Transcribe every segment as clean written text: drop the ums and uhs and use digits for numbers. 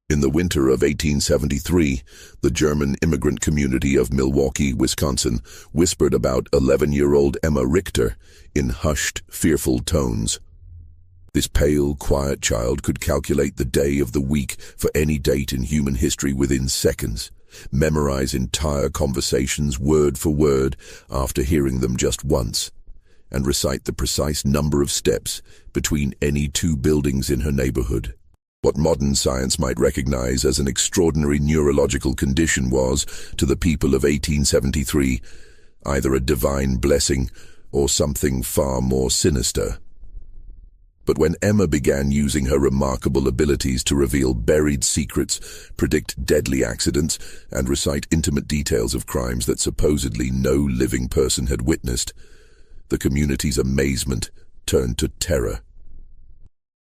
In the winter of 1873, the German immigrant community of Milwaukee, Wisconsin, whispered about 11-year-old Emma Richter in hushed, fearful tones. This pale, quiet child could calculate the day of the week for any date in human history within seconds, memorize entire conversations word for word after hearing them just once, and recite the precise number of steps between any two buildings in her neighborhood. What modern science might recognize as an extraordinary neurological condition was, to the people of 1873, either a divine blessing or something far more sinister. But when Emma began using her remarkable abilities to reveal buried secrets, predict deadly accidents, and recite intimate details of crimes that supposedly no living person had witnessed, the community's amazement turned to terror.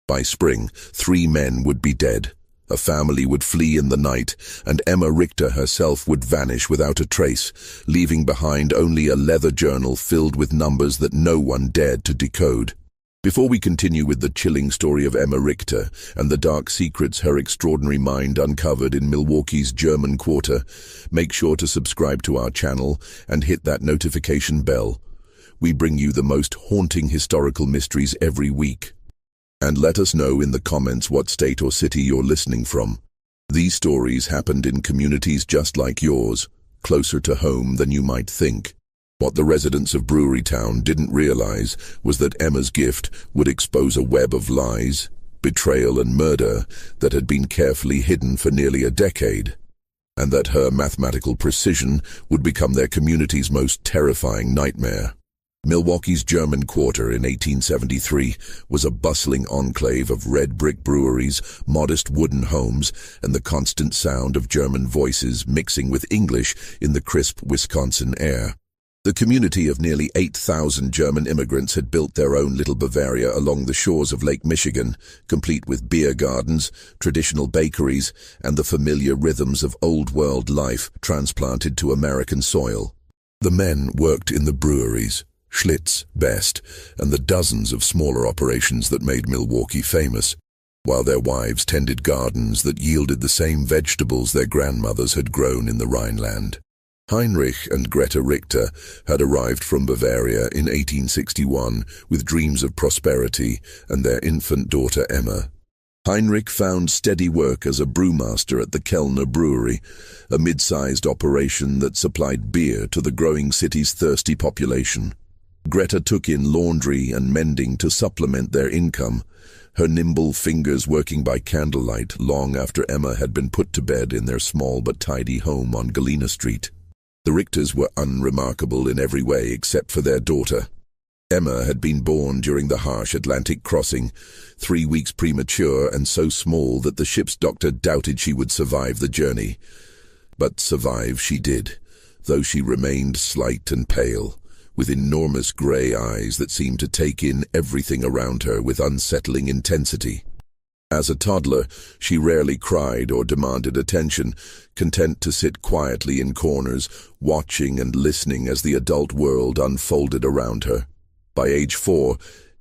By spring, 3 men would be dead, a family would flee in the night, and Emma Richter herself would vanish without a trace, leaving behind only a leather journal filled with numbers that no one dared to decode. Before we continue with the chilling story of Emma Richter and the dark secrets her extraordinary mind uncovered in Milwaukee's German Quarter, make sure to subscribe to our channel and hit that notification bell. We bring you the most haunting historical mysteries every week. And let us know in the comments what state or city you're listening from. These stories happened in communities just like yours, closer to home than you might think. What the residents of Brewery Town didn't realize was that Emma's gift would expose a web of lies, betrayal and murder that had been carefully hidden for nearly a decade, and that her mathematical precision would become their community's most terrifying nightmare. Milwaukee's German Quarter in 1873 was a bustling enclave of red brick breweries, modest wooden homes, and the constant sound of German voices mixing with English in the crisp Wisconsin air. The community of nearly 8,000 German immigrants had built their own little Bavaria along the shores of Lake Michigan, complete with beer gardens, traditional bakeries, and the familiar rhythms of old-world life transplanted to American soil. The men worked in the breweries, Schlitz, Best, and the dozens of smaller operations that made Milwaukee famous, while their wives tended gardens that yielded the same vegetables their grandmothers had grown in the Rhineland. Heinrich and Greta Richter had arrived from Bavaria in 1861 with dreams of prosperity and their infant daughter Emma. Heinrich found steady work as a brewmaster at the Kellner Brewery, a mid-sized operation that supplied beer to the growing city's thirsty population. Greta took in laundry and mending to supplement their income, her nimble fingers working by candlelight long after Emma had been put to bed in their small but tidy home on Galena Street. The Richters were unremarkable in every way except for their daughter. Emma had been born during the harsh Atlantic crossing, 3 weeks premature and so small that the ship's doctor doubted she would survive the journey. But survive she did, though she remained slight and pale, with enormous grey eyes that seemed to take in everything around her with unsettling intensity. As a toddler, she rarely cried or demanded attention, content to sit quietly in corners, watching and listening as the adult world unfolded around her. By age 4,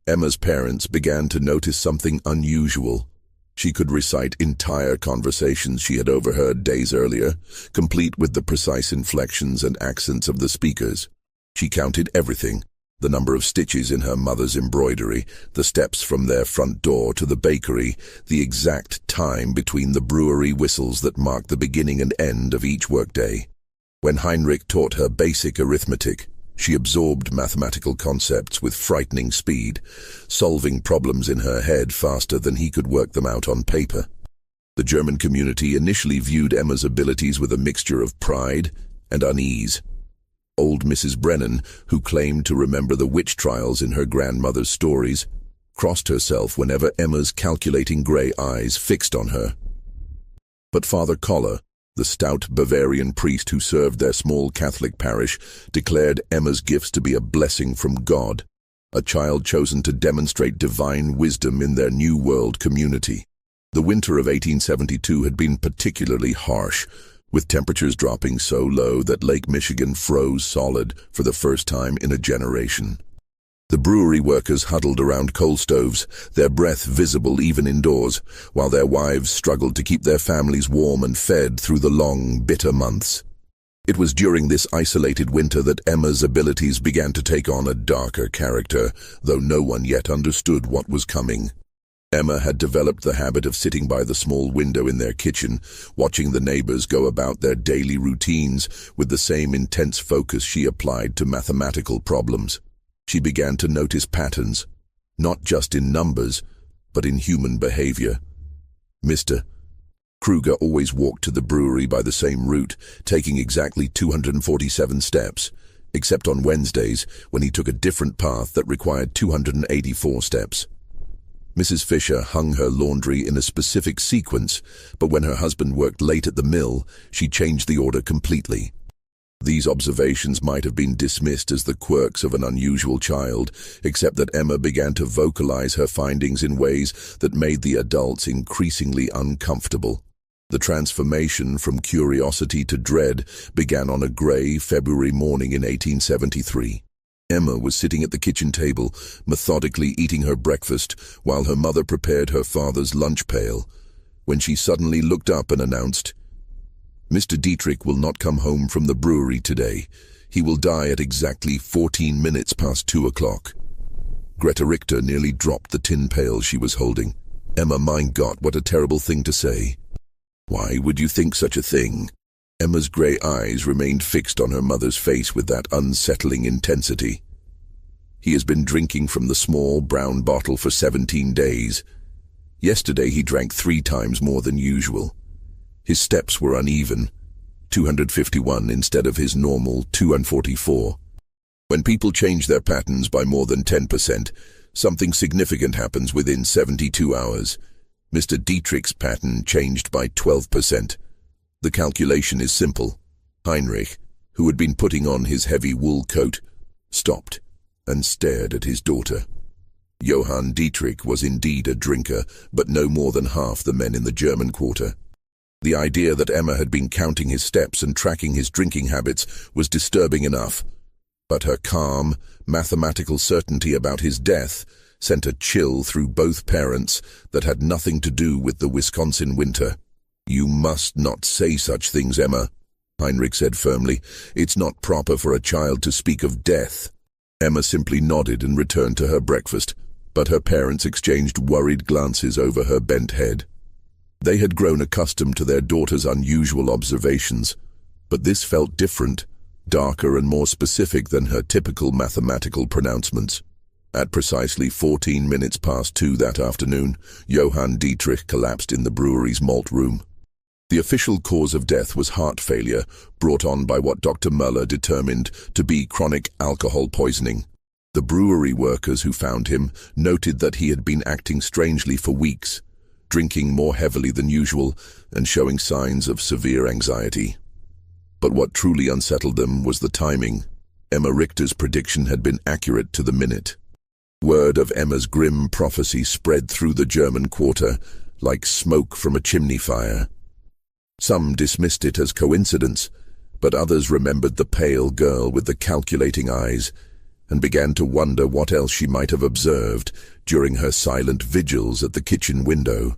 Emma's parents began to notice something unusual. She could recite entire conversations she had overheard days earlier, complete with the precise inflections and accents of the speakers. She counted everything, the number of stitches in her mother's embroidery, the steps from their front door to the bakery, the exact time between the brewery whistles that marked the beginning and end of each workday. When Heinrich taught her basic arithmetic, she absorbed mathematical concepts with frightening speed, solving problems in her head faster than he could work them out on paper. The German community initially viewed Emma's abilities with a mixture of pride and unease. Old Mrs. Brennan, who claimed to remember the witch trials in her grandmother's stories, crossed herself whenever Emma's calculating grey eyes fixed on her. But Father Koller, the stout Bavarian priest who served their small Catholic parish, declared Emma's gifts to be a blessing from God, a child chosen to demonstrate divine wisdom in their New World community. The winter of 1872 had been particularly harsh, with temperatures dropping so low that Lake Michigan froze solid for the first time in a generation. The brewery workers huddled around coal stoves, their breath visible even indoors, while their wives struggled to keep their families warm and fed through the long, bitter months. It was during this isolated winter that Emma's abilities began to take on a darker character, though no one yet understood what was coming. Emma had developed the habit of sitting by the small window in their kitchen, watching the neighbors go about their daily routines with the same intense focus she applied to mathematical problems. She began to notice patterns, not just in numbers, but in human behavior. Mr. Kruger always walked to the brewery by the same route, taking exactly 247 steps, except on Wednesdays when he took a different path that required 284 steps. Mrs. Fisher hung her laundry in a specific sequence, but when her husband worked late at the mill, she changed the order completely. These observations might have been dismissed as the quirks of an unusual child, except that Emma began to vocalize her findings in ways that made the adults increasingly uncomfortable. The transformation from curiosity to dread began on a gray February morning in 1873. Emma was sitting at the kitchen table, methodically eating her breakfast while her mother prepared her father's lunch pail, when she suddenly looked up and announced, "Mr. Dietrich will not come home from the brewery today. He will die at exactly 14 minutes past 2 o'clock. Greta Richter nearly dropped the tin pail she was holding. Emma, mein Gott, what a terrible thing to say. Why would you think such a thing? Emma's grey eyes remained fixed on her mother's face with that unsettling intensity. He has been drinking from the small brown bottle for 17 days. Yesterday he drank 3 times more than usual. His steps were uneven, 251 instead of his normal 244. When people change their patterns by more than 10%, something significant happens within 72 hours. Mr. Dietrich's pattern changed by 12%. The calculation is simple. Heinrich, who had been putting on his heavy wool coat, stopped and stared at his daughter. Johann Dietrich was indeed a drinker, but no more than half the men in the German quarter. The idea that Emma had been counting his steps and tracking his drinking habits was disturbing enough, but her calm, mathematical certainty about his death sent a chill through both parents that had nothing to do with the Wisconsin winter. "You must not say such things, Emma," Heinrich said firmly. "It's not proper for a child to speak of death." Emma simply nodded and returned to her breakfast, but her parents exchanged worried glances over her bent head. They had grown accustomed to their daughter's unusual observations, but this felt different, darker and more specific than her typical mathematical pronouncements. At precisely 14 minutes past 2 that afternoon, Johann Dietrich collapsed in the brewery's malt room. The official cause of death was heart failure, brought on by what Dr. Muller determined to be chronic alcohol poisoning. The brewery workers who found him noted that he had been acting strangely for weeks, drinking more heavily than usual and showing signs of severe anxiety. But what truly unsettled them was the timing. Emma Richter's prediction had been accurate to the minute. Word of Emma's grim prophecy spread through the German quarter like smoke from a chimney fire. Some dismissed it as coincidence, but others remembered the pale girl with the calculating eyes and began to wonder what else she might have observed during her silent vigils at the kitchen window.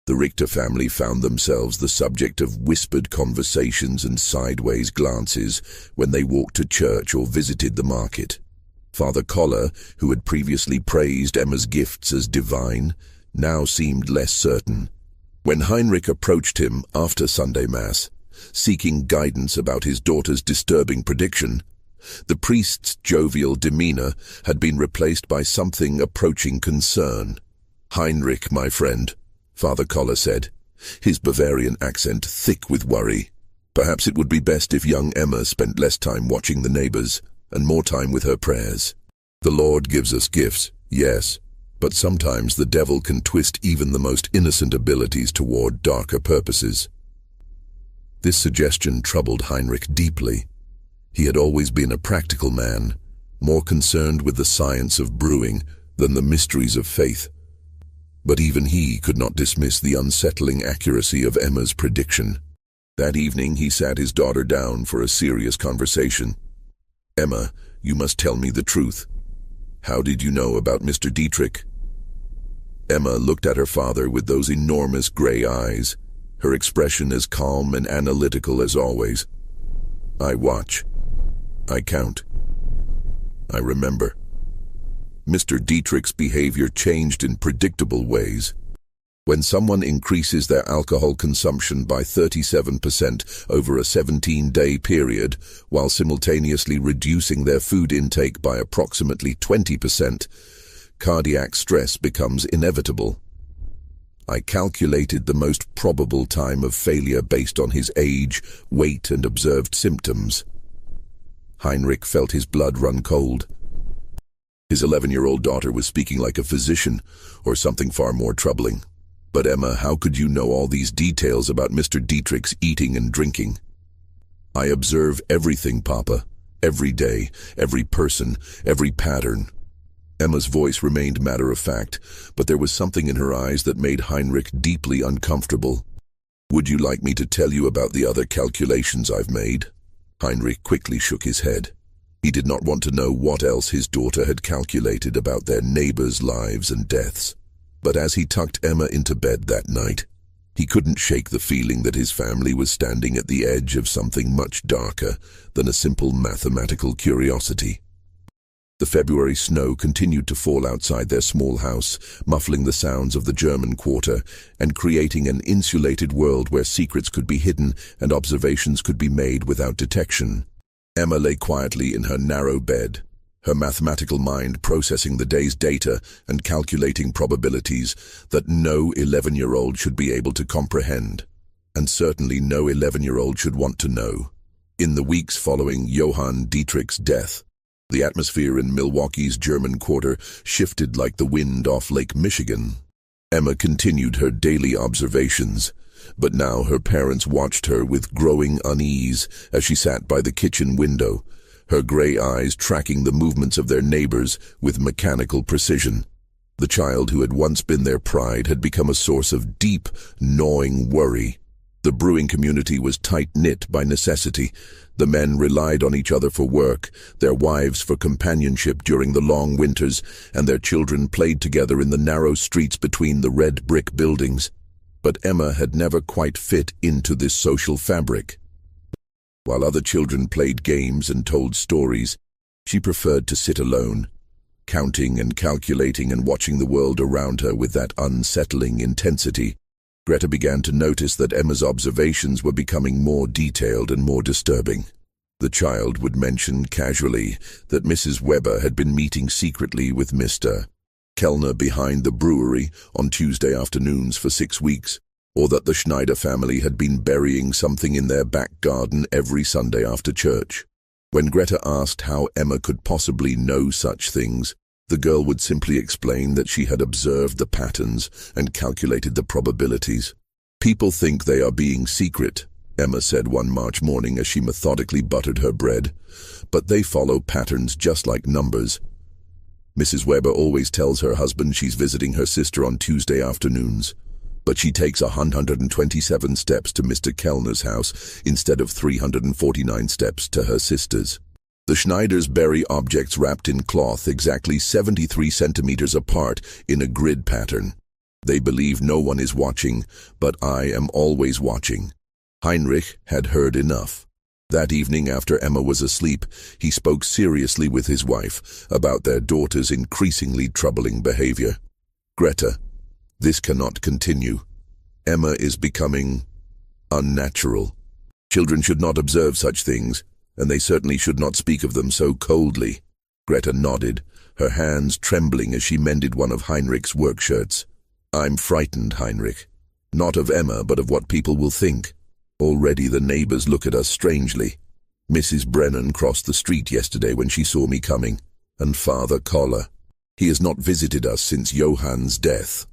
The Richter family found themselves the subject of whispered conversations and sideways glances when they walked to church or visited the market. Father Koller, who had previously praised Emma's gifts as divine, now seemed less certain. When Heinrich approached him after Sunday Mass, seeking guidance about his daughter's disturbing prediction, the priest's jovial demeanor had been replaced by something approaching concern. "Heinrich, my friend," Father Koller said, his Bavarian accent thick with worry. "Perhaps it would be best if young Emma spent less time watching the neighbors and more time with her prayers. The Lord gives us gifts, yes, but sometimes the devil can twist even the most innocent abilities toward darker purposes." This suggestion troubled Heinrich deeply. He had always been a practical man, more concerned with the science of brewing than the mysteries of faith. But even he could not dismiss the unsettling accuracy of Emma's prediction. That evening he sat his daughter down for a serious conversation. "Emma, you must tell me the truth. How did you know about Mr. Dietrich? Emma looked at her father with those enormous gray eyes, her expression as calm and analytical as always. I watch. I count. I remember. Mr. Dietrich's behavior changed in predictable ways. When someone increases their alcohol consumption by 37% over a 17-day period, while simultaneously reducing their food intake by approximately 20%, cardiac stress becomes inevitable. I calculated the most probable time of failure based on his age, weight, and observed symptoms. Heinrich felt his blood run cold. His 11-year-old daughter was speaking like a physician, or something far more troubling. But Emma, how could you know all these details about Mr. Dietrich's eating and drinking? I observe everything, Papa. Every day, every person, every pattern. Emma's voice remained matter-of-fact, but there was something in her eyes that made Heinrich deeply uncomfortable. Would you like me to tell you about the other calculations I've made? Heinrich quickly shook his head. He did not want to know what else his daughter had calculated about their neighbors' lives and deaths. But as he tucked Emma into bed that night, he couldn't shake the feeling that his family was standing at the edge of something much darker than a simple mathematical curiosity. The February snow continued to fall outside their small house, muffling the sounds of the German quarter and creating an insulated world where secrets could be hidden and observations could be made without detection. Emma lay quietly in her narrow bed, her mathematical mind processing the day's data and calculating probabilities that no 11-year-old should be able to comprehend, and certainly no 11-year-old should want to know. In the weeks following Johann Dietrich's death, the atmosphere in Milwaukee's German quarter shifted like the wind off Lake Michigan. Emma continued her daily observations, but now her parents watched her with growing unease as she sat by the kitchen window, her gray eyes tracking the movements of their neighbors with mechanical precision. The child who had once been their pride had become a source of deep, gnawing worry. The brewing community was tight-knit by necessity. The men relied on each other for work, their wives for companionship during the long winters, and their children played together in the narrow streets between the red brick buildings. But Emma had never quite fit into this social fabric. While other children played games and told stories, she preferred to sit alone, counting and calculating and watching the world around her with that unsettling intensity. Greta began to notice that Emma's observations were becoming more detailed and more disturbing. The child would mention casually that Mrs. Weber had been meeting secretly with Mr. Kellner behind the brewery on Tuesday afternoons for 6 weeks, or that the Schneider family had been burying something in their back garden every Sunday after church. When Greta asked how Emma could possibly know such things, the girl would simply explain that she had observed the patterns and calculated the probabilities. People think they are being secret, Emma said one March morning as she methodically buttered her bread, but they follow patterns just like numbers. Mrs. Weber always tells her husband she's visiting her sister on Tuesday afternoons, but she takes 127 steps to Mr. Kellner's house instead of 349 steps to her sister's. The Schneiders bury objects wrapped in cloth exactly 73 centimeters apart in a grid pattern. They believe no one is watching, but I am always watching. Heinrich had heard enough. That evening after Emma was asleep, he spoke seriously with his wife about their daughter's increasingly troubling behavior. Greta, this cannot continue. Emma is becoming unnatural. Children should not observe such things, and they certainly should not speak of them so coldly. Greta nodded, her hands trembling as she mended one of Heinrich's work shirts. I'm frightened, Heinrich. Not of Emma, but of what people will think. Already the neighbors look at us strangely. Mrs. Brennan crossed the street yesterday when she saw me coming, and Father Koller. He has not visited us since Johann's death.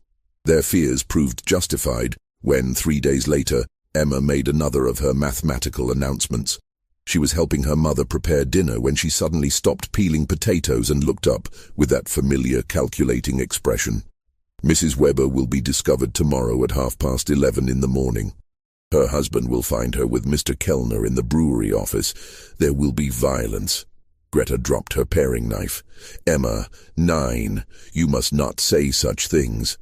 Their fears proved justified when, 3 days later, Emma made another of her mathematical announcements. She was helping her mother prepare dinner when she suddenly stopped peeling potatoes and looked up with that familiar calculating expression. Mrs. Weber will be discovered tomorrow at 11:30 in the morning. Her husband will find her with Mr. Kellner in the brewery office. There will be violence. Greta dropped her paring knife. Emma, 9, you must not say such things.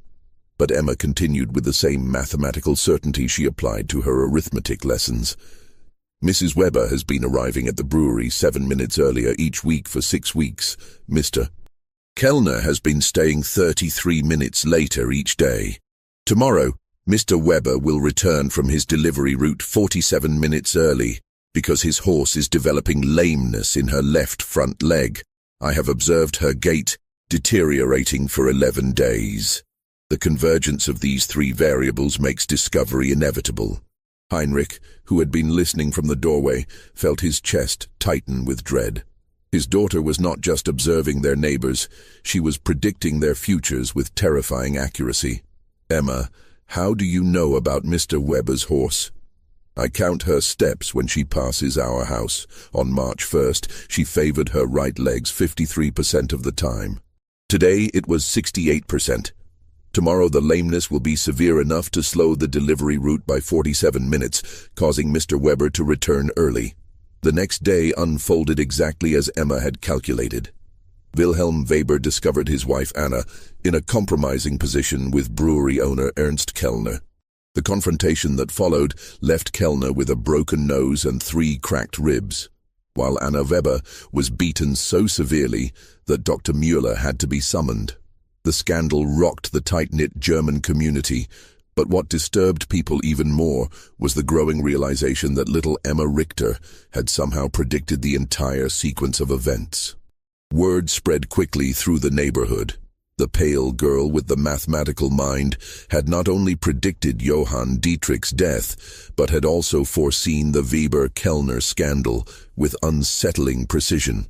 But Emma continued with the same mathematical certainty she applied to her arithmetic lessons. Mrs. Weber has been arriving at the brewery 7 minutes earlier each week for 6 weeks. Mr. Kellner has been staying 33 minutes later each day. Tomorrow, Mr. Weber will return from his delivery route 47 minutes early because his horse is developing lameness in her left front leg. I have observed her gait deteriorating for 11 days. The convergence of these 3 variables makes discovery inevitable. Heinrich, who had been listening from the doorway, felt his chest tighten with dread. His daughter was not just observing their neighbors, she was predicting their futures with terrifying accuracy. Emma, how do you know about Mr. Weber's horse? I count her steps when she passes our house. On March 1st, she favored her right legs 53% of the time. Today, it was 68%. Tomorrow the lameness will be severe enough to slow the delivery route by 47 minutes, causing Mr. Weber to return early. The next day unfolded exactly as Emma had calculated. Wilhelm Weber discovered his wife Anna in a compromising position with brewery owner Ernst Kellner. The confrontation that followed left Kellner with a broken nose and 3 cracked ribs, while Anna Weber was beaten so severely that Dr. Müller had to be summoned. The scandal rocked the tight-knit German community, but what disturbed people even more was the growing realization that little Emma Richter had somehow predicted the entire sequence of events. Word spread quickly through the neighborhood. The pale girl with the mathematical mind had not only predicted Johann Dietrich's death, but had also foreseen the Weber-Kellner scandal with unsettling precision.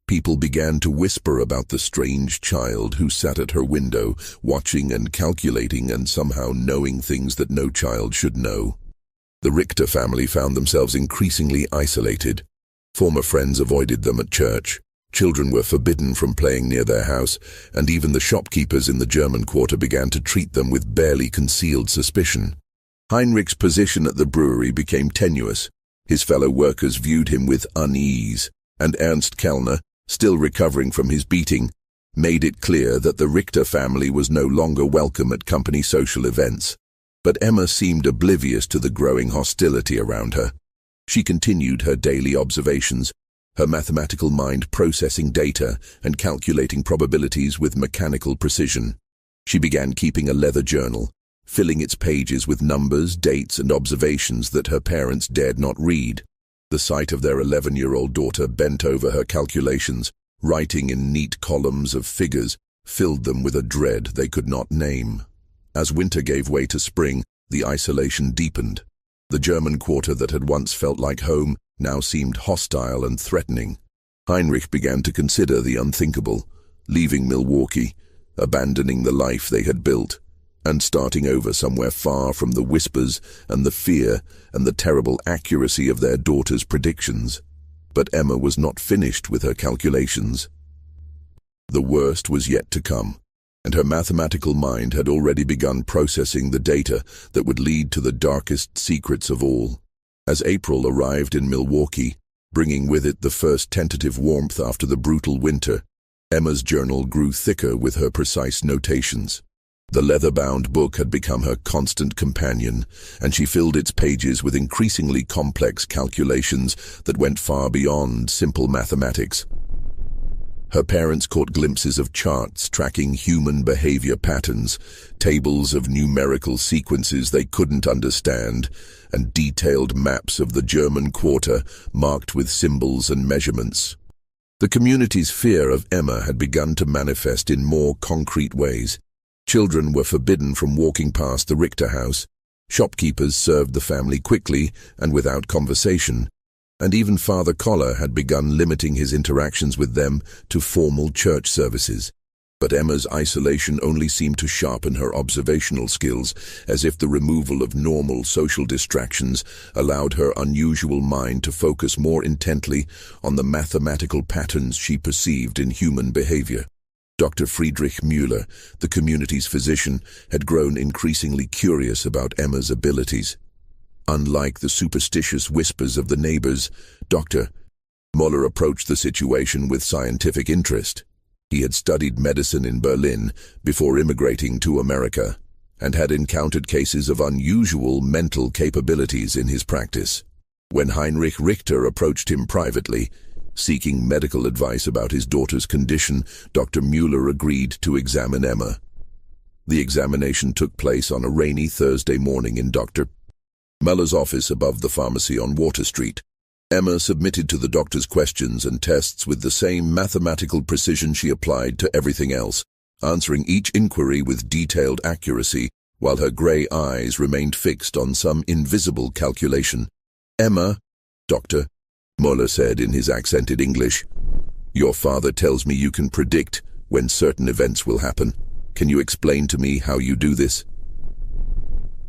People began to whisper about the strange child who sat at her window, watching and calculating and somehow knowing things that no child should know. The Richter family found themselves increasingly isolated. Former friends avoided them at church. Children were forbidden from playing near their house, and even the shopkeepers in the German quarter began to treat them with barely concealed suspicion. Heinrich's position at the brewery became tenuous. His fellow workers viewed him with unease, and Ernst Kellner, still recovering from his beating, made it clear that the Richter family was no longer welcome at company social events. But Emma seemed oblivious to the growing hostility around her. She continued her daily observations, her mathematical mind processing data and calculating probabilities with mechanical precision. She began keeping a leather journal, filling its pages with numbers, dates, and observations that her parents dared not read. The sight of their 11-year-old daughter bent over her calculations, writing in neat columns of figures, filled them with a dread they could not name. As winter gave way to spring, the isolation deepened. The German quarter that had once felt like home now seemed hostile and threatening. Heinrich began to consider the unthinkable, leaving Milwaukee, abandoning the life they had built, and starting over somewhere far from the whispers and the fear and the terrible accuracy of their daughter's predictions. But Emma was not finished with her calculations. The worst was yet to come, and her mathematical mind had already begun processing the data that would lead to the darkest secrets of all. As April arrived in Milwaukee, bringing with it the first tentative warmth after the brutal winter, Emma's journal grew thicker with her precise notations. The leather-bound book had become her constant companion, and she filled its pages with increasingly complex calculations that went far beyond simple mathematics. Her parents caught glimpses of charts tracking human behavior patterns, tables of numerical sequences they couldn't understand, and detailed maps of the German quarter marked with symbols and measurements. The community's fear of Emma had begun to manifest in more concrete ways. Children were forbidden from walking past the Richter house. Shopkeepers served the family quickly and without conversation, and even Father Koller had begun limiting his interactions with them to formal church services. But Emma's isolation only seemed to sharpen her observational skills, as if the removal of normal social distractions allowed her unusual mind to focus more intently on the mathematical patterns she perceived in human behavior. Dr. Friedrich Müller, the community's physician, had grown increasingly curious about Emma's abilities. Unlike the superstitious whispers of the neighbors, Dr. Muller approached the situation with scientific interest. He had studied medicine in Berlin before immigrating to America, and had encountered cases of unusual mental capabilities in his practice. When Heinrich Richter approached him privately, seeking medical advice about his daughter's condition, Dr. Muller agreed to examine Emma. The examination took place on a rainy Thursday morning in Dr. Muller's office above the pharmacy on Water Street. Emma submitted to the doctor's questions and tests with the same mathematical precision she applied to everything else, answering each inquiry with detailed accuracy, while her grey eyes remained fixed on some invisible calculation. "Emma," Dr. Muller said in his accented English, "your father tells me you can predict when certain events will happen. Can you explain to me how you do this?"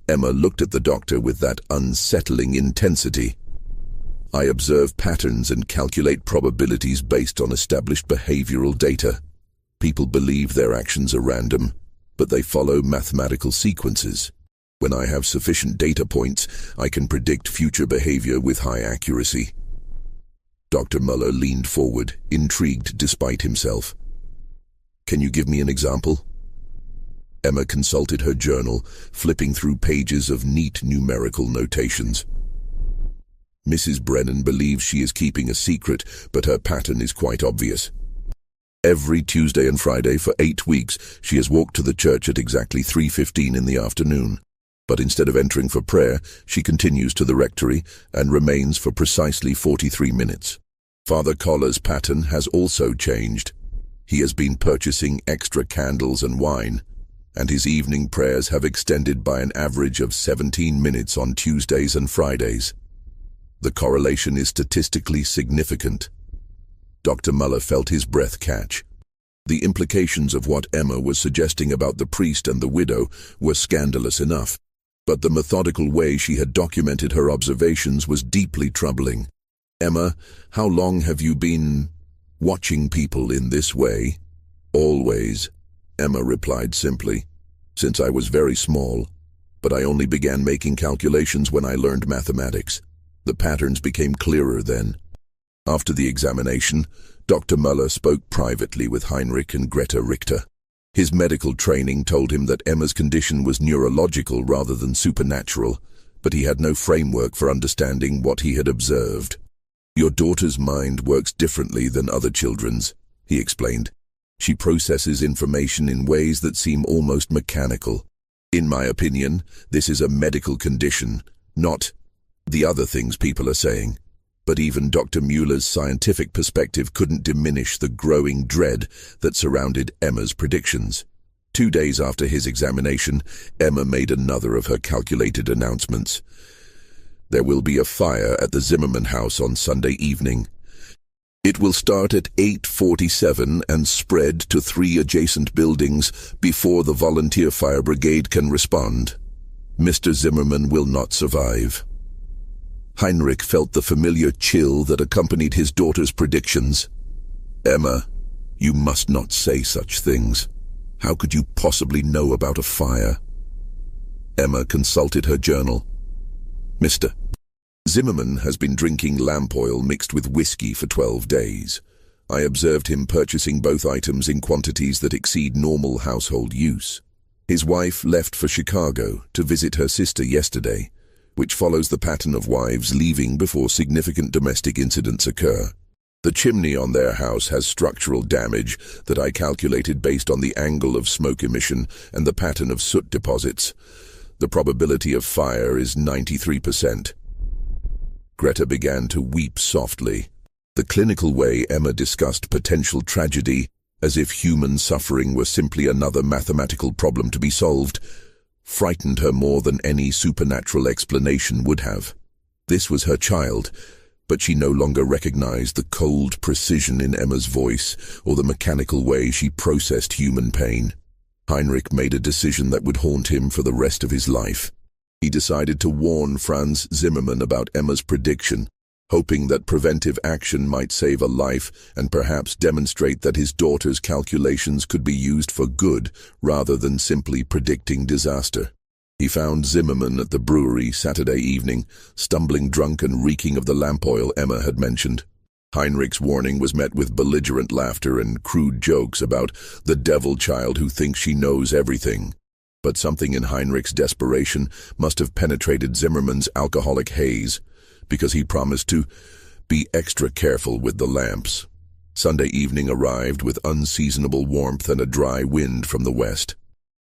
Emma looked at the doctor with that unsettling intensity. "I observe patterns and calculate probabilities based on established behavioral data. People believe their actions are random, but they follow mathematical sequences. When I have sufficient data points, I can predict future behavior with high accuracy." Dr. Muller leaned forward, intrigued despite himself. "Can you give me an example?" Emma consulted her journal, flipping through pages of neat numerical notations. "Mrs. Brennan believes she is keeping a secret, but her pattern is quite obvious. Every Tuesday and Friday for 8 weeks, she has walked to the church at exactly 3:15 in the afternoon. But instead of entering for prayer, she continues to the rectory and remains for precisely 43 minutes. Father Collar's pattern has also changed. He has been purchasing extra candles and wine, and his evening prayers have extended by an average of 17 minutes on Tuesdays and Fridays. The correlation is statistically significant." Dr. Muller felt his breath catch. The implications of what Emma was suggesting about the priest and the widow were scandalous enough, but the methodical way she had documented her observations was deeply troubling. "Emma, how long have you been watching people in this way?" "Always," Emma replied simply. "Since I was very small, but I only began making calculations when I learned mathematics. The patterns became clearer then." After the examination, Dr. Muller spoke privately with Heinrich and Greta Richter. His medical training told him that Emma's condition was neurological rather than supernatural, but he had no framework for understanding what he had observed. "Your daughter's mind works differently than other children's," he explained. "She processes information in ways that seem almost mechanical. In my opinion, this is a medical condition, not the other things people are saying." But even Dr. Muller's scientific perspective couldn't diminish the growing dread that surrounded Emma's predictions. 2 days after his examination, Emma made another of her calculated announcements. "There will be a fire at the Zimmerman house on Sunday evening. It will start at 8:47 and spread to 3 adjacent buildings before the volunteer fire brigade can respond. Mr. Zimmerman will not survive." Heinrich felt the familiar chill that accompanied his daughter's predictions. "Emma, you must not say such things. How could you possibly know about a fire?" Emma consulted her journal. "Mr. Zimmerman has been drinking lamp oil mixed with whiskey for 12 days. I observed him purchasing both items in quantities that exceed normal household use. His wife left for Chicago to visit her sister yesterday, which follows the pattern of wives leaving before significant domestic incidents occur. The chimney on their house has structural damage that I calculated based on the angle of smoke emission and the pattern of soot deposits. The probability of fire is 93%. Greta began to weep softly. The clinical way Emma discussed potential tragedy, as if human suffering were simply another mathematical problem to be solved, frightened her more than any supernatural explanation would have. This was her child, but she no longer recognized the cold precision in Emma's voice or the mechanical way she processed human pain. Heinrich made a decision that would haunt him for the rest of his life. He decided to warn Franz Zimmermann about Emma's prediction, hoping that preventive action might save a life and perhaps demonstrate that his daughter's calculations could be used for good rather than simply predicting disaster. He found Zimmermann at the brewery Saturday evening, stumbling drunk and reeking of the lamp oil Emma had mentioned. Heinrich's warning was met with belligerent laughter and crude jokes about the devil child who thinks she knows everything. But something in Heinrich's desperation must have penetrated Zimmerman's alcoholic haze, because he promised to be extra careful with the lamps. Sunday evening arrived with unseasonable warmth and a dry wind from the west.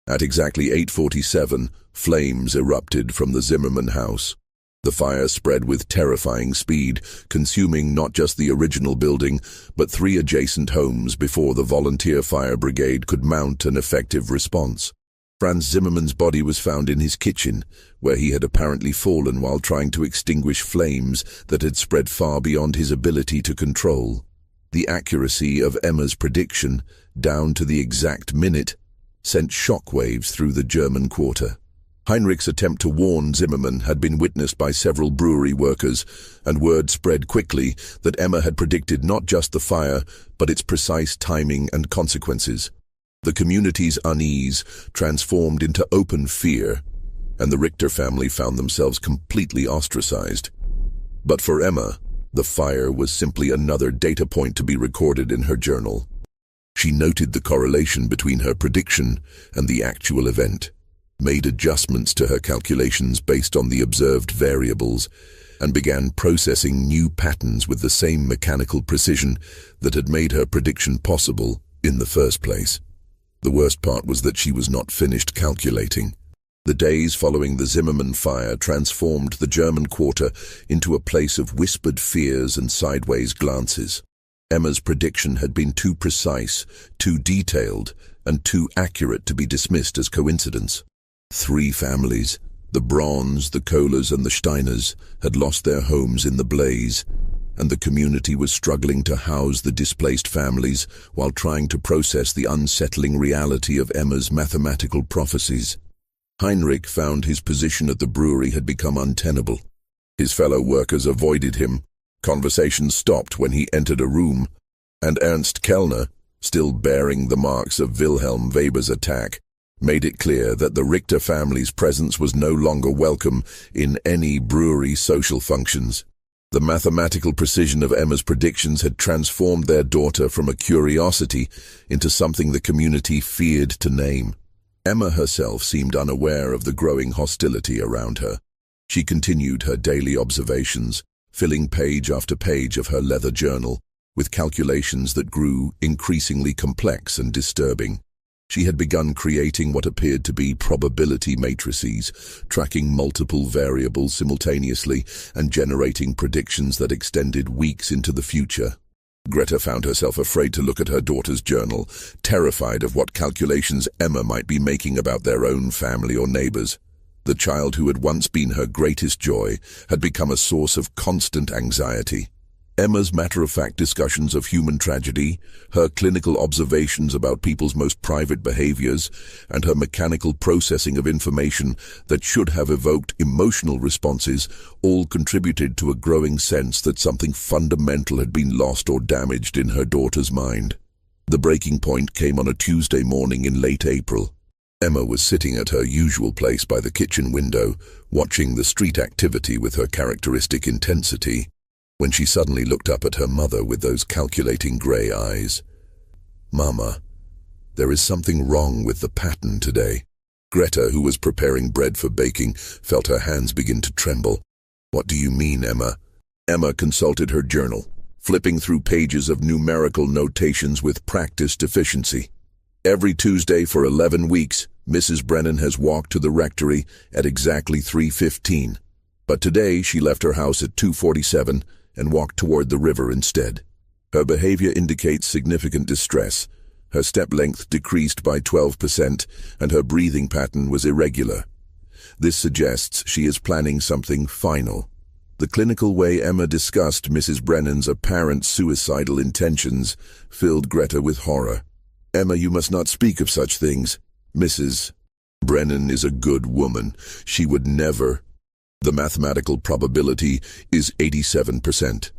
At exactly 8:47, flames erupted from the Zimmerman house. The fire spread with terrifying speed, consuming not just the original building, but 3 adjacent homes before the volunteer fire brigade could mount an effective response. Franz Zimmerman's body was found in his kitchen, where he had apparently fallen while trying to extinguish flames that had spread far beyond his ability to control. The accuracy of Emma's prediction, down to the exact minute, sent shockwaves through the German quarter. Heinrich's attempt to warn Zimmerman had been witnessed by several brewery workers, and word spread quickly that Emma had predicted not just the fire, but its precise timing and consequences. The community's unease transformed into open fear, and the Richter family found themselves completely ostracized. But for Emma, the fire was simply another data point to be recorded in her journal. She noted the correlation between her prediction and the actual event, made adjustments to her calculations based on the observed variables, and began processing new patterns with the same mechanical precision that had made her prediction possible in the first place. The worst part was that she was not finished calculating. The days following the Zimmerman fire transformed the German quarter into a place of whispered fears and sideways glances. Emma's prediction had been too precise, too detailed, and too accurate to be dismissed as coincidence. 3 families, the Brauns, the Kohlers, and the Steiners, had lost their homes in the blaze, and the community was struggling to house the displaced families while trying to process the unsettling reality of Emma's mathematical prophecies. Heinrich found his position at the brewery had become untenable. His fellow workers avoided him. Conversations stopped when he entered a room, and Ernst Kellner, still bearing the marks of Wilhelm Weber's attack, made it clear that the Richter family's presence was no longer welcome in any brewery social functions. The mathematical precision of Emma's predictions had transformed their daughter from a curiosity into something the community feared to name. Emma herself seemed unaware of the growing hostility around her. She continued her daily observations, filling page after page of her leather journal with calculations that grew increasingly complex and disturbing. She had begun creating what appeared to be probability matrices, tracking multiple variables simultaneously and generating predictions that extended weeks into the future. Greta found herself afraid to look at her daughter's journal, terrified of what calculations Emma might be making about their own family or neighbors. The child who had once been her greatest joy had become a source of constant anxiety. Emma's matter-of-fact discussions of human tragedy, her clinical observations about people's most private behaviors, and her mechanical processing of information that should have evoked emotional responses all contributed to a growing sense that something fundamental had been lost or damaged in her daughter's mind. The breaking point came on a Tuesday morning in late April. Emma was sitting at her usual place by the kitchen window, watching the street activity with her characteristic intensity, when she suddenly looked up at her mother with those calculating grey eyes. "Mama, there is something wrong with the pattern today." Greta, who was preparing bread for baking, felt her hands begin to tremble. "What do you mean, Emma?" Emma consulted her journal, flipping through pages of numerical notations with practiced efficiency. "Every Tuesday for 11 weeks, Mrs. Brennan has walked to the rectory at exactly 3:15. But today she left her house at 2:47 and walked toward the river instead. Her behavior indicates significant distress. Her step length decreased by 12%, and her breathing pattern was irregular. This suggests she is planning something final." The clinical way Emma discussed Mrs. Brennan's apparent suicidal intentions filled Greta with horror. "Emma, you must not speak of such things. Mrs. Brennan is a good woman. She would never. The mathematical probability is 87%.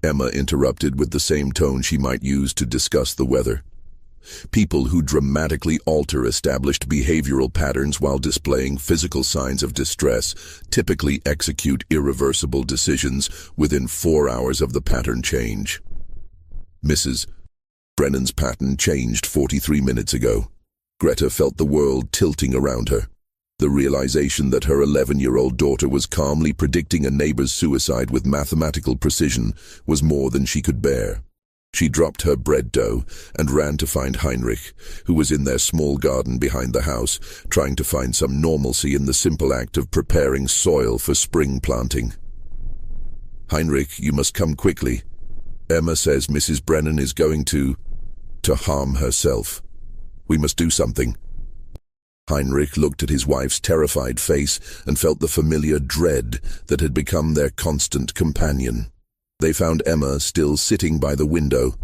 Emma interrupted with the same tone she might use to discuss the weather. People who dramatically alter established behavioral patterns while displaying physical signs of distress typically execute irreversible decisions within 4 hours of the pattern change. Mrs. Brennan's pattern changed 43 minutes ago. Greta felt the world tilting around her. The realization that her 11-year-old daughter was calmly predicting a neighbor's suicide with mathematical precision was more than she could bear. She dropped her bread dough and ran to find Heinrich, who was in their small garden behind the house, trying to find some normalcy in the simple act of preparing soil for spring planting. "Heinrich, you must come quickly. Emma says Mrs. Brennan is going to harm herself. We must do something." Heinrich looked at his wife's terrified face and felt the familiar dread that had become their constant companion. They found Emma still sitting by the window,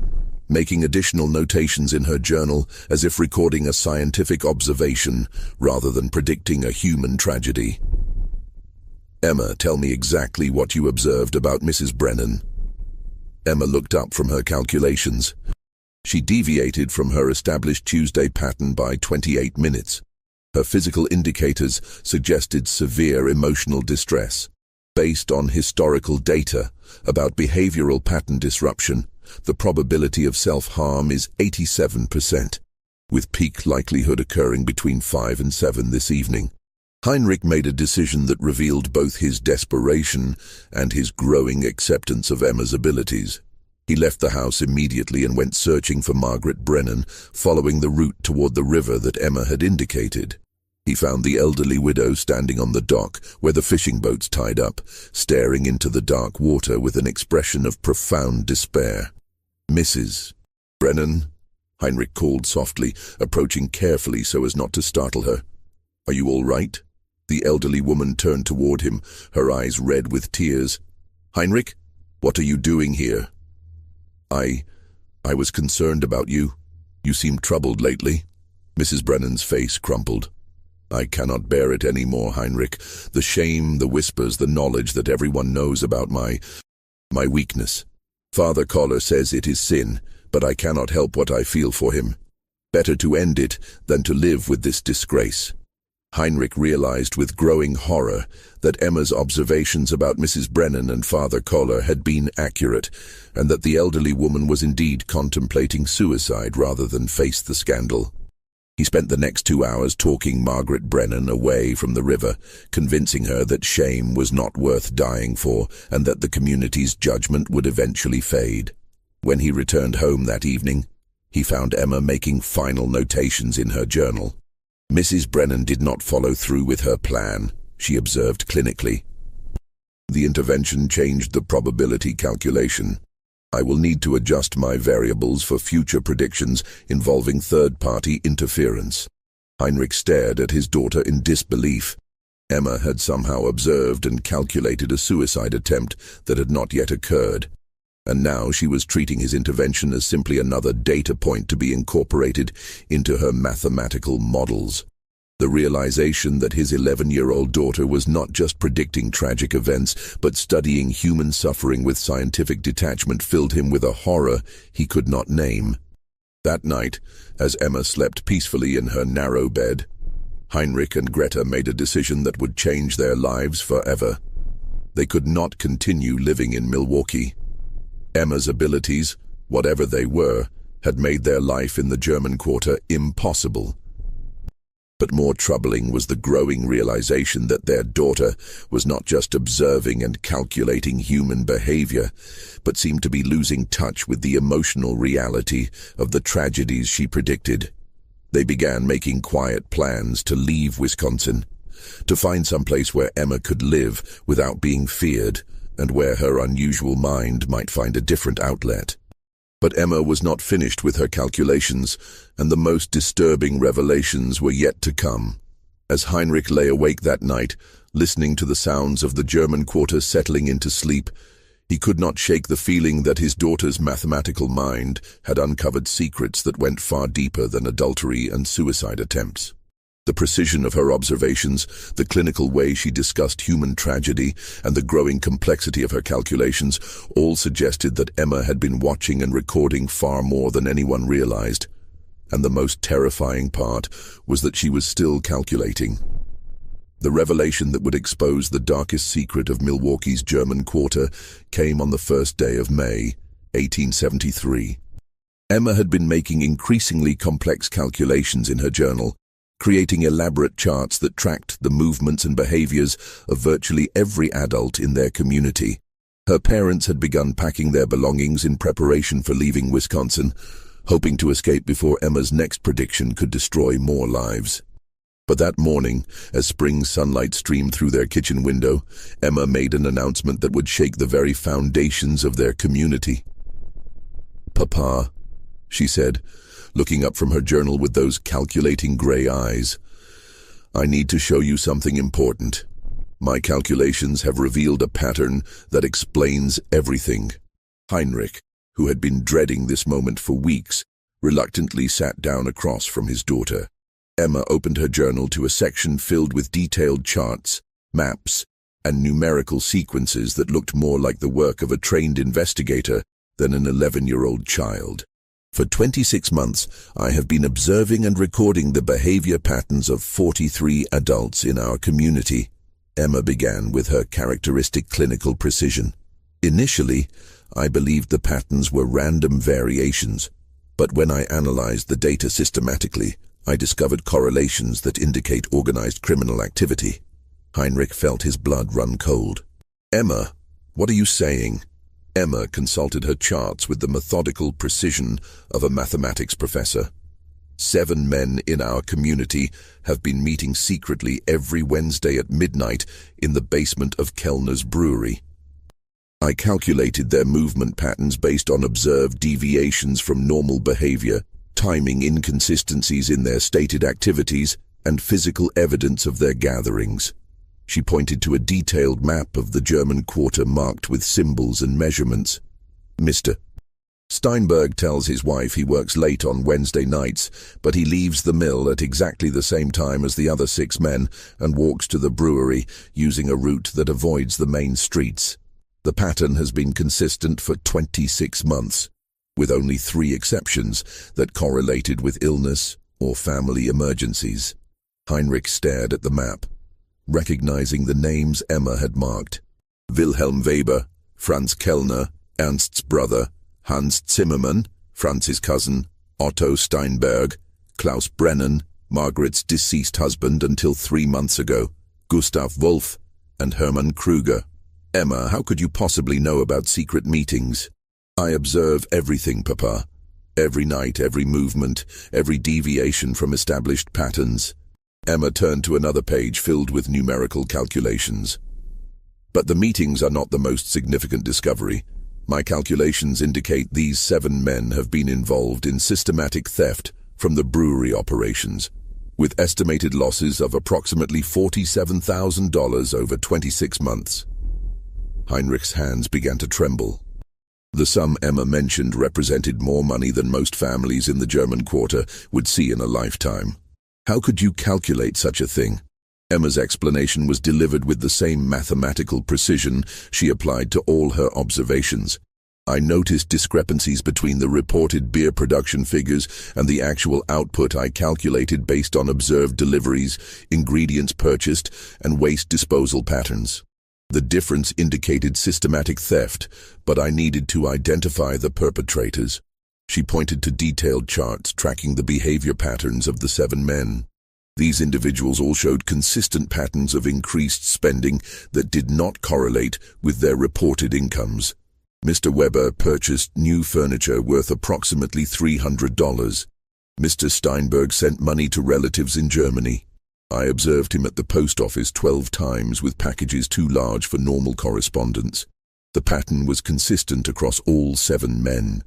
making additional notations in her journal as if recording a scientific observation rather than predicting a human tragedy. "Emma, tell me exactly what you observed about Mrs. Brennan." Emma looked up from her calculations. She deviated from her established Tuesday pattern by 28 minutes. Her physical indicators suggested severe emotional distress. Based on historical data about behavioral pattern disruption, the probability of self-harm is 87%, with peak likelihood occurring between 5 and 7 this evening. Heinrich made a decision that revealed both his desperation and his growing acceptance of Emma's abilities. He left the house immediately and went searching for Margaret Brennan, following the route toward the river that Emma had indicated. He found the elderly widow standing on the dock where the fishing boats tied up, staring into the dark water with an expression of profound despair. "Mrs. Brennan," Heinrich called softly, approaching carefully so as not to startle her. "Are you all right?" The elderly woman turned toward him, her eyes red with tears. "Heinrich, what are you doing here?" I was concerned about you. You seem troubled lately." Mrs. Brennan's face crumpled. "I cannot bear it any more, Heinrich. The shame, the whispers, the knowledge that everyone knows about my weakness. Father Koller says it is sin, but I cannot help what I feel for him. Better to end it than to live with this disgrace." Heinrich realized with growing horror that Emma's observations about Mrs. Brennan and Father Koller had been accurate, and that the elderly woman was indeed contemplating suicide rather than face the scandal. He spent the next 2 hours talking Margaret Brennan away from the river, convincing her that shame was not worth dying for and that the community's judgment would eventually fade. When he returned home that evening, he found Emma making final notations in her journal. "Mrs. Brennan did not follow through with her plan," she observed clinically. "The intervention changed the probability calculation. I will need to adjust my variables for future predictions involving third-party interference." Heinrich stared at his daughter in disbelief. Emma had somehow observed and calculated a suicide attempt that had not yet occurred, and now she was treating his intervention as simply another data point to be incorporated into her mathematical models. The realization that his 11-year-old daughter was not just predicting tragic events, but studying human suffering with scientific detachment filled him with a horror he could not name. That night, as Emma slept peacefully in her narrow bed, Heinrich and Greta made a decision that would change their lives forever. They could not continue living in Milwaukee. Emma's abilities, whatever they were, had made their life in the German Quarter impossible. But more troubling was the growing realization that their daughter was not just observing and calculating human behavior, but seemed to be losing touch with the emotional reality of the tragedies she predicted. They began making quiet plans to leave Wisconsin, to find some place where Emma could live without being feared, and where her unusual mind might find a different outlet. But Emma was not finished with her calculations, and the most disturbing revelations were yet to come. As Heinrich lay awake that night, listening to the sounds of the German Quarter settling into sleep, he could not shake the feeling that his daughter's mathematical mind had uncovered secrets that went far deeper than adultery and suicide attempts. The precision of her observations, the clinical way she discussed human tragedy, and the growing complexity of her calculations all suggested that Emma had been watching and recording far more than anyone realized. And the most terrifying part was that she was still calculating. The revelation that would expose the darkest secret of Milwaukee's German Quarter came on the first day of May, 1873. Emma had been making increasingly complex calculations in her journal, creating elaborate charts that tracked the movements and behaviors of virtually every adult in their community. Her parents had begun packing their belongings in preparation for leaving Wisconsin, hoping to escape before Emma's next prediction could destroy more lives. But that morning, as spring sunlight streamed through their kitchen window, Emma made an announcement that would shake the very foundations of their community. "Papa," she said, looking up from her journal with those calculating gray eyes, "I need to show you something important. My calculations have revealed a pattern that explains everything." Heinrich, who had been dreading this moment for weeks, reluctantly sat down across from his daughter. Emma opened her journal to a section filled with detailed charts, maps, and numerical sequences that looked more like the work of a trained investigator than an 11-year-old child. "For 26 months, I have been observing and recording the behavior patterns of 43 adults in our community," Emma began with her characteristic clinical precision. "Initially, I believed the patterns were random variations, but when I analyzed the data systematically, I discovered correlations that indicate organized criminal activity." Heinrich felt his blood run cold. "Emma, what are you saying?" Emma consulted her charts with the methodical precision of a mathematics professor. 7 men in our community have been meeting secretly every Wednesday at midnight in the basement of Kellner's brewery. I calculated their movement patterns based on observed deviations from normal behavior, timing inconsistencies in their stated activities, and physical evidence of their gatherings. She pointed to a detailed map of the German Quarter marked with symbols and measurements. "Mr. Steinberg tells his wife he works late on Wednesday nights, but he leaves the mill at exactly the same time as the other 6 men and walks to the brewery using a route that avoids the main streets. The pattern has been consistent for 26 months, with only 3 exceptions that correlated with illness or family emergencies." Heinrich stared at the map, recognizing the names Emma had marked. Wilhelm Weber, Franz Kellner, Ernst's brother, Hans Zimmermann, Franz's cousin, Otto Steinberg, Klaus Brennan, Margaret's deceased husband until 3 months ago, Gustav Wolf, and Hermann Kruger. "Emma, how could you possibly know about secret meetings?" "I observe everything, Papa. Every night, every movement, every deviation from established patterns." Emma turned to another page filled with numerical calculations. "But the meetings are not the most significant discovery. My calculations indicate these 7 men have been involved in systematic theft from the brewery operations, with estimated losses of approximately $47,000 over 26 months. Heinrich's hands began to tremble. The sum Emma mentioned represented more money than most families in the German Quarter would see in a lifetime. "How could you calculate such a thing?" Emma's explanation was delivered with the same mathematical precision she applied to all her observations. "I noticed discrepancies between the reported beer production figures and the actual output I calculated based on observed deliveries, ingredients purchased, and waste disposal patterns. The difference indicated systematic theft, but I needed to identify the perpetrators." She pointed to detailed charts tracking the behavior patterns of the 7 men. These individuals all showed consistent patterns of increased spending that did not correlate with their reported incomes. Mr. Weber purchased new furniture worth approximately $300. Mr. Steinberg sent money to relatives in Germany. I observed him at the post office 12 times with packages too large for normal correspondence. The pattern was consistent across all 7 men.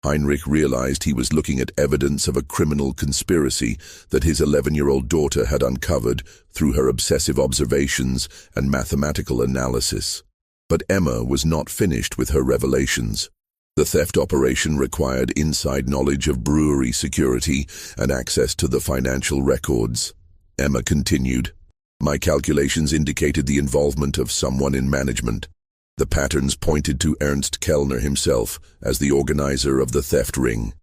Heinrich realized he was looking at evidence of a criminal conspiracy that his 11-year-old daughter had uncovered through her obsessive observations and mathematical analysis. But Emma was not finished with her revelations. The theft operation required inside knowledge of brewery security and access to the financial records. Emma continued, "My calculations indicated the involvement of someone in management. The patterns pointed to Ernst Kellner himself as the organizer of the theft ring.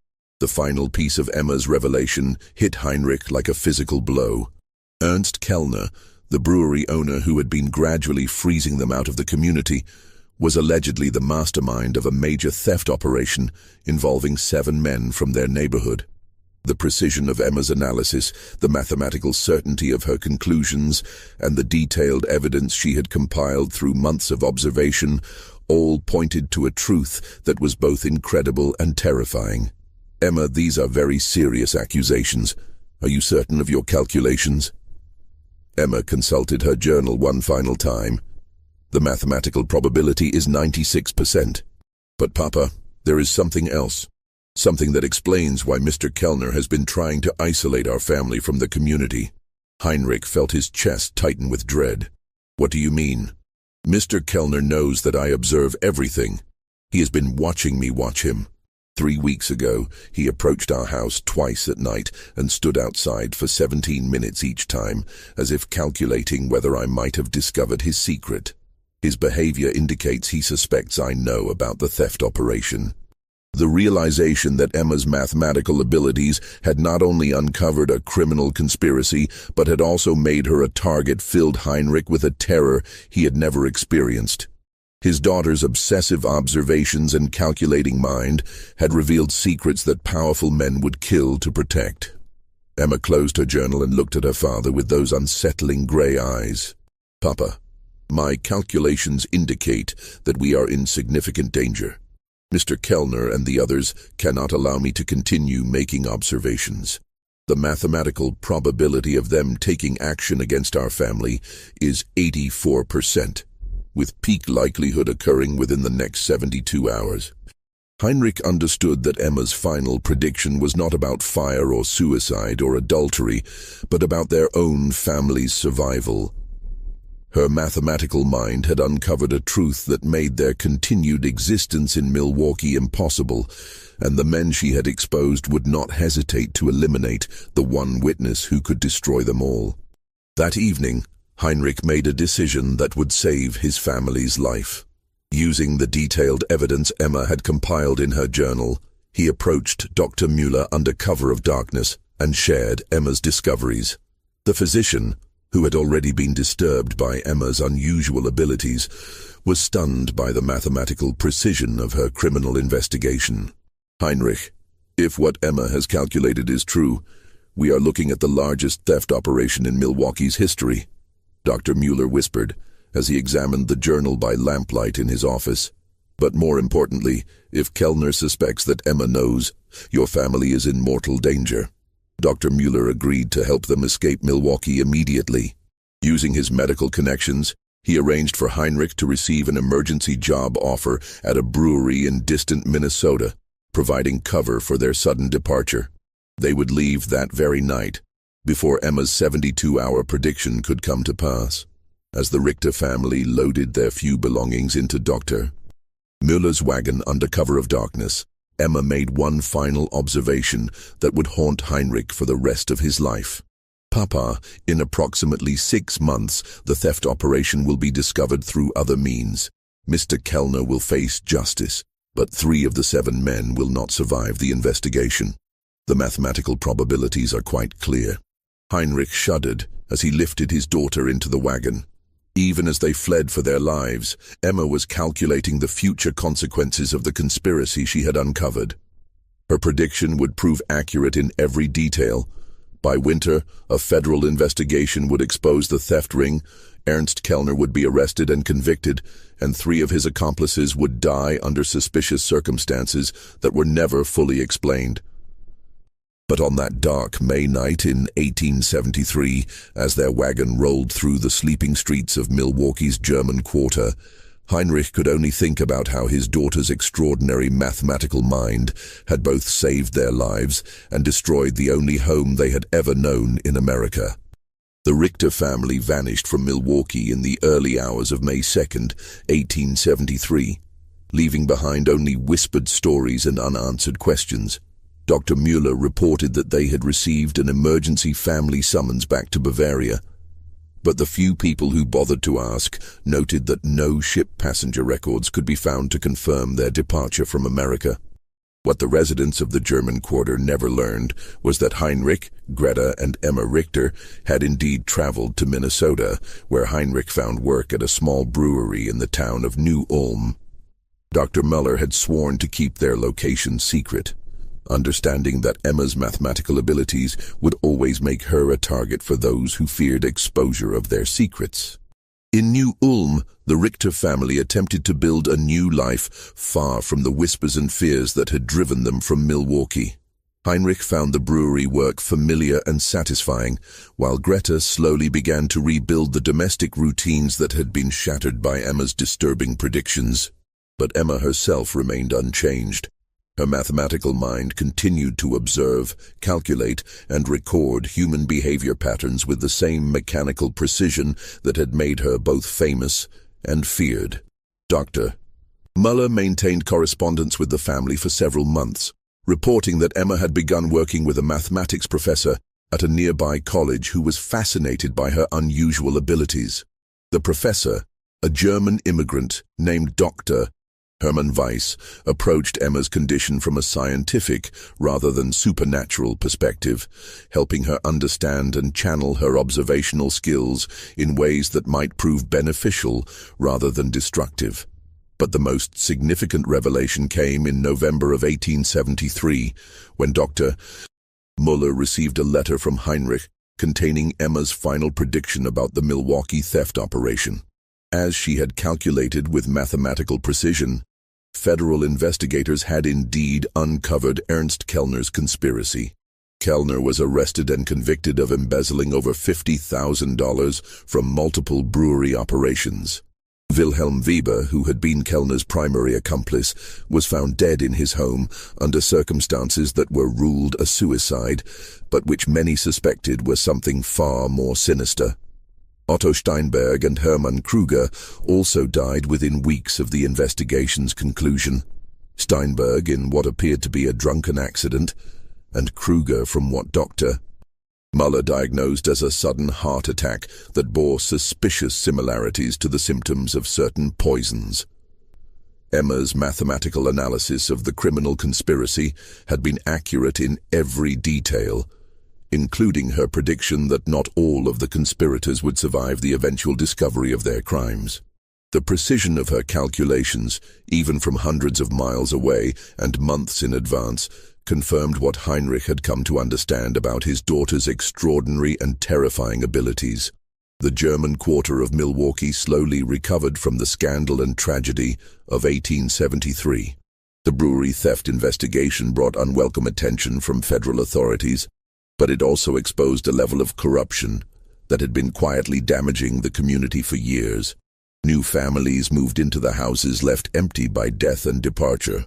The final piece of Emma's revelation hit Heinrich like a physical blow. Ernst Kellner, the brewery owner who had been gradually freezing them out of the community, was allegedly the mastermind of a major theft operation involving 7 men from their neighborhood. The precision of Emma's analysis, the mathematical certainty of her conclusions, and the detailed evidence she had compiled through months of observation all pointed to a truth that was both incredible and terrifying. Emma, these are very serious accusations. Are you certain of your calculations? Emma consulted her journal one final time. The mathematical probability is 96%. But Papa, there is something else. Something that explains why Mr. Kellner has been trying to isolate our family from the community. Heinrich felt his chest tighten with dread. What do you mean? Mr. Kellner knows that I observe everything. He has been watching me watch him. 3 weeks ago, he approached our house twice at night and stood outside for 17 minutes each time, as if calculating whether I might have discovered his secret. His behavior indicates he suspects I know about the theft operation. The realization that Emma's mathematical abilities had not only uncovered a criminal conspiracy, but had also made her a target filled Heinrich with a terror he had never experienced. His daughter's obsessive observations and calculating mind had revealed secrets that powerful men would kill to protect. Emma closed her journal and looked at her father with those unsettling gray eyes. Papa, my calculations indicate that we are in significant danger. Mr. Kellner and the others cannot allow me to continue making observations. The mathematical probability of them taking action against our family is 84%. With peak likelihood occurring within the next 72 hours. Heinrich understood that Emma's final prediction was not about fire or suicide or adultery, but about their own family's survival. Her mathematical mind had uncovered a truth that made their continued existence in Milwaukee impossible, and the men she had exposed would not hesitate to eliminate the one witness who could destroy them all. That evening, Heinrich made a decision that would save his family's life. Using the detailed evidence Emma had compiled in her journal, he approached Dr. Müller under cover of darkness and shared Emma's discoveries. The physician, who had already been disturbed by Emma's unusual abilities, was stunned by the mathematical precision of her criminal investigation. Heinrich, if what Emma has calculated is true, we are looking at the largest theft operation in Milwaukee's history. Dr. Müller whispered, as he examined the journal by lamplight in his office. But more importantly, if Kellner suspects that Emma knows, your family is in mortal danger. Dr. Müller agreed to help them escape Milwaukee immediately. Using his medical connections, he arranged for Heinrich to receive an emergency job offer at a brewery in distant Minnesota, providing cover for their sudden departure. They would leave that very night, before Emma's 72-hour prediction could come to pass. As the Richter family loaded their few belongings into Dr. Müller's wagon under cover of darkness, Emma made one final observation that would haunt Heinrich for the rest of his life. Papa, in approximately 6 months, the theft operation will be discovered through other means. Mr. Kellner will face justice, but 3 of the 7 men will not survive the investigation. The mathematical probabilities are quite clear. Heinrich shuddered as he lifted his daughter into the wagon. Even as they fled for their lives, Emma was calculating the future consequences of the conspiracy she had uncovered. Her prediction would prove accurate in every detail. By winter, a federal investigation would expose the theft ring, Ernst Kellner would be arrested and convicted, and 3 of his accomplices would die under suspicious circumstances that were never fully explained. But on that dark May night in 1873, as their wagon rolled through the sleeping streets of Milwaukee's German Quarter, Heinrich could only think about how his daughter's extraordinary mathematical mind had both saved their lives and destroyed the only home they had ever known in America. The Richter family vanished from Milwaukee in the early hours of May 2nd, 1873, leaving behind only whispered stories and unanswered questions. Dr. Müller reported that they had received an emergency family summons back to Bavaria, but the few people who bothered to ask noted that no ship passenger records could be found to confirm their departure from America. What the residents of the German quarter never learned was that Heinrich, Greta, and Emma Richter had indeed traveled to Minnesota, where Heinrich found work at a small brewery in the town of New Ulm. Dr. Muller had sworn to keep their location secret, understanding that Emma's mathematical abilities would always make her a target for those who feared exposure of their secrets. In New Ulm, the Richter family attempted to build a new life far from the whispers and fears that had driven them from Milwaukee. Heinrich found the brewery work familiar and satisfying, while Greta slowly began to rebuild the domestic routines that had been shattered by Emma's disturbing predictions. But Emma herself remained unchanged. Her mathematical mind continued to observe, calculate, and record human behavior patterns with the same mechanical precision that had made her both famous and feared. Dr. Muller maintained correspondence with the family for several months, reporting that Emma had begun working with a mathematics professor at a nearby college who was fascinated by her unusual abilities. The professor, a German immigrant named Dr. Hermann Weiss, approached Emma's condition from a scientific rather than supernatural perspective, helping her understand and channel her observational skills in ways that might prove beneficial rather than destructive. But the most significant revelation came in November of 1873, when Dr. Muller received a letter from Heinrich containing Emma's final prediction about the Milwaukee theft operation. As she had calculated with mathematical precision, federal investigators had indeed uncovered Ernst Kellner's conspiracy. Kellner was arrested and convicted of embezzling over $50,000 from multiple brewery operations. Wilhelm Weber, who had been Kellner's primary accomplice, was found dead in his home under circumstances that were ruled a suicide, but which many suspected were something far more sinister. Otto Steinberg and Hermann Kruger also died within weeks of the investigation's conclusion. Steinberg in what appeared to be a drunken accident, and Kruger from what Dr. Muller diagnosed as a sudden heart attack that bore suspicious similarities to the symptoms of certain poisons. Emma's mathematical analysis of the criminal conspiracy had been accurate in every detail, including her prediction that not all of the conspirators would survive the eventual discovery of their crimes. The precision of her calculations, even from hundreds of miles away and months in advance, confirmed what Heinrich had come to understand about his daughter's extraordinary and terrifying abilities. The German quarter of Milwaukee slowly recovered from the scandal and tragedy of 1873. The brewery theft investigation brought unwelcome attention from federal authorities, but it also exposed a level of corruption that had been quietly damaging the community for years. New families moved into the houses left empty by death and departure,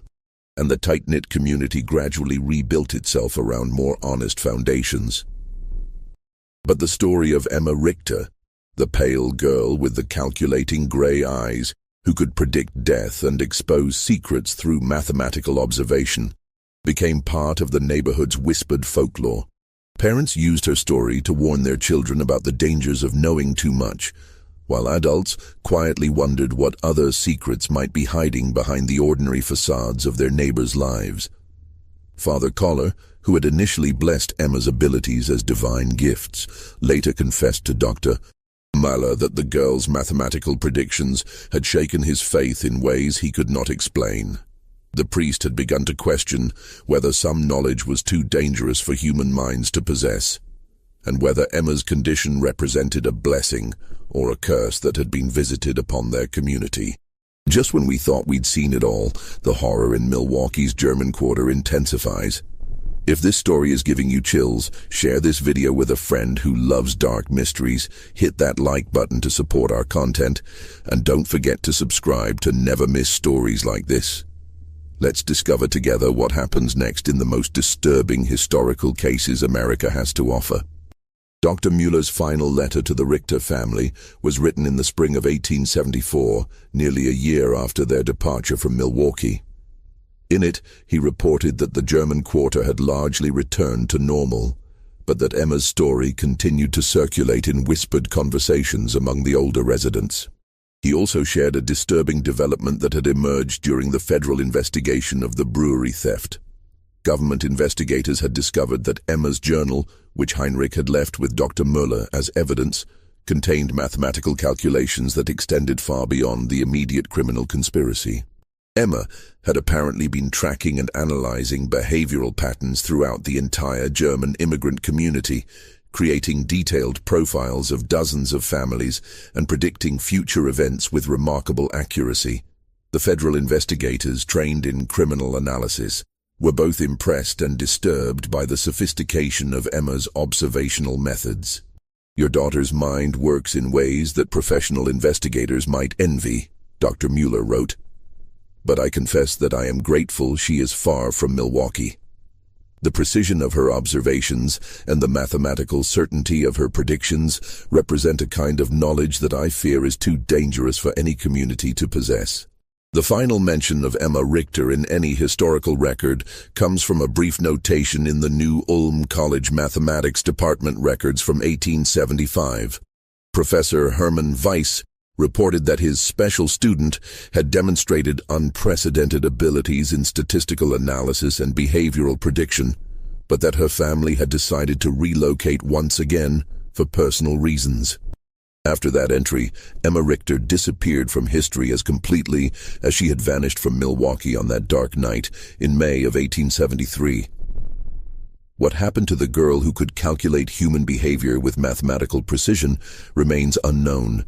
and the tight-knit community gradually rebuilt itself around more honest foundations. But the story of Emma Richter, the pale girl with the calculating gray eyes who could predict death and expose secrets through mathematical observation, became part of the neighborhood's whispered folklore. Parents used her story to warn their children about the dangers of knowing too much, while adults quietly wondered what other secrets might be hiding behind the ordinary facades of their neighbors' lives. Father Koller, who had initially blessed Emma's abilities as divine gifts, later confessed to Dr. Muller that the girl's mathematical predictions had shaken his faith in ways he could not explain. The priest had begun to question whether some knowledge was too dangerous for human minds to possess, and whether Emma's condition represented a blessing or a curse that had been visited upon their community. Just when we thought we'd seen it all, the horror in Milwaukee's German quarter intensifies. If this story is giving you chills, share this video with a friend who loves dark mysteries, hit that like button to support our content, and don't forget to subscribe to never miss stories like this. Let's discover together what happens next in the most disturbing historical cases America has to offer. Dr. Muller's final letter to the Richter family was written in the spring of 1874, nearly a year after their departure from Milwaukee. In it, he reported that the German quarter had largely returned to normal, but that Emma's story continued to circulate in whispered conversations among the older residents. He also shared a disturbing development that had emerged during the federal investigation of the brewery theft. government investigators had discovered that Emma's journal, which Heinrich had left with Dr. Müller as evidence, contained mathematical calculations that extended far beyond the immediate criminal conspiracy. Emma had apparently been tracking and analyzing behavioral patterns throughout the entire German immigrant community, creating detailed profiles of dozens of families and predicting future events with remarkable accuracy. The federal investigators, trained in criminal analysis, were both impressed and disturbed by the sophistication of Emma's observational methods. "Your daughter's mind works in ways that professional investigators might envy," Dr. Müller wrote. "But I confess that I am grateful she is far from Milwaukee. The precision of her observations and the mathematical certainty of her predictions represent a kind of knowledge that I fear is too dangerous for any community to possess." The final mention of Emma Richter in any historical record comes from a brief notation in the New Ulm College Mathematics Department records from 1875. Professor Hermann Weiss reported that his special student had demonstrated unprecedented abilities in statistical analysis and behavioral prediction, but that her family had decided to relocate once again for personal reasons. After that entry, Emma Richter disappeared from history as completely as she had vanished from Milwaukee on that dark night in May of 1873. What happened to the girl who could calculate human behavior with mathematical precision remains unknown.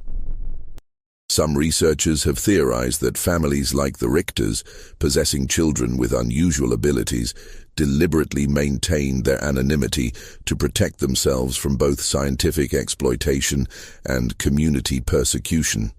Some researchers have theorized that families like the Richters, possessing children with unusual abilities, deliberately maintained their anonymity to protect themselves from both scientific exploitation and community persecution.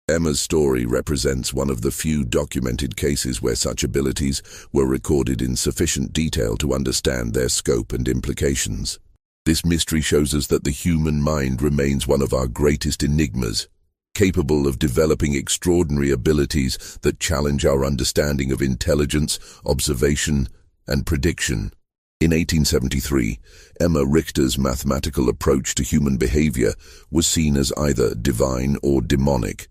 Emma's story represents one of the few documented cases where such abilities were recorded in sufficient detail to understand their scope and implications. This mystery shows us that the human mind remains one of our greatest enigmas, capable of developing extraordinary abilities that challenge our understanding of intelligence, observation, and prediction. In 1873, Emma Richter's mathematical approach to human behavior was seen as either divine or demonic.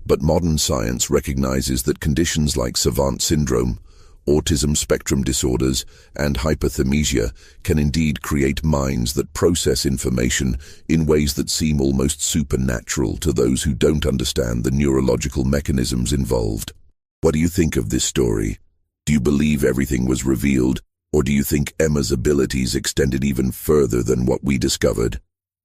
But modern science recognizes that conditions like savant syndrome, autism spectrum disorders, and hyperthymesia can indeed create minds that process information in ways that seem almost supernatural to those who don't understand the neurological mechanisms involved. What do you think of this story? Do you believe everything was revealed, or do you think Emma's abilities extended even further than what we discovered?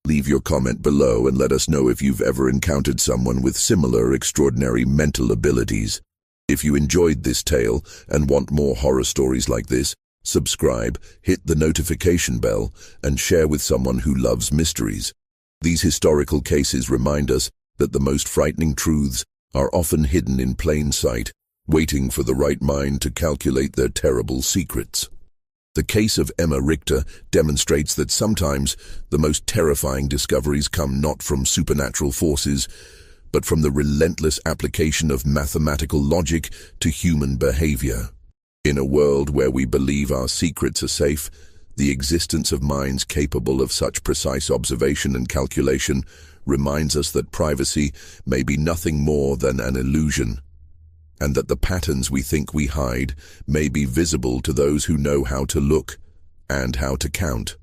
Leave your comment below and let us know if you've ever encountered someone with similar extraordinary mental abilities. If you enjoyed this tale and want more horror stories like this, subscribe, hit the notification bell, and share with someone who loves mysteries. These historical cases remind us that the most frightening truths are often hidden in plain sight, waiting for the right mind to calculate their terrible secrets. The case of Emma Richter demonstrates that sometimes the most terrifying discoveries come not from supernatural forces, but from the relentless application of mathematical logic to human behavior. In a world where we believe our secrets are safe, the existence of minds capable of such precise observation and calculation reminds us that privacy may be nothing more than an illusion, and that the patterns we think we hide may be visible to those who know how to look and how to count.